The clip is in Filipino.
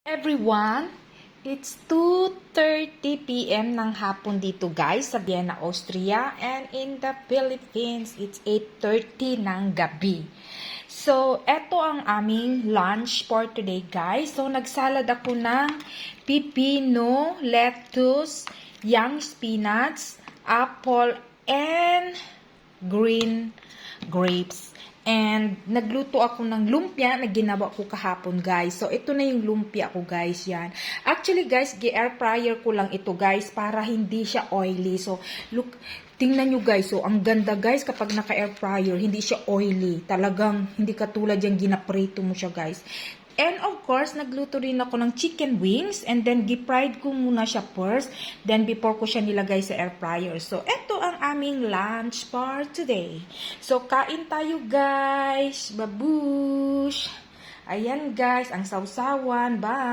Everyone, it's 2:30 p.m. ng hapon dito guys sa Vienna, Austria, and in the Philippines, it's 8:30 ng gabi. So, eto ang aming lunch for today guys. So, nagsalad ako ng pipino, lettuce, young spinach, apple, and green grapes. And nagluto ako ng lumpia na ginawa ko kahapon guys. So ito na yung lumpia ko guys, yan. Actually guys, air fryer ko lang ito guys para hindi siya oily. So look, tingnan nyo guys. So ang ganda guys kapag naka air fryer, hindi siya oily. Talagang hindi katulad yung ginaprito mo siya guys. And of course, nagluto rin ako ng chicken wings. And then, gi-fried ko muna siya first. Then, before ko siya nilagay sa air fryer. So, ito ang aming lunch for today. So, kain tayo guys. Babush! Ayan guys, ang sausawan. Bye!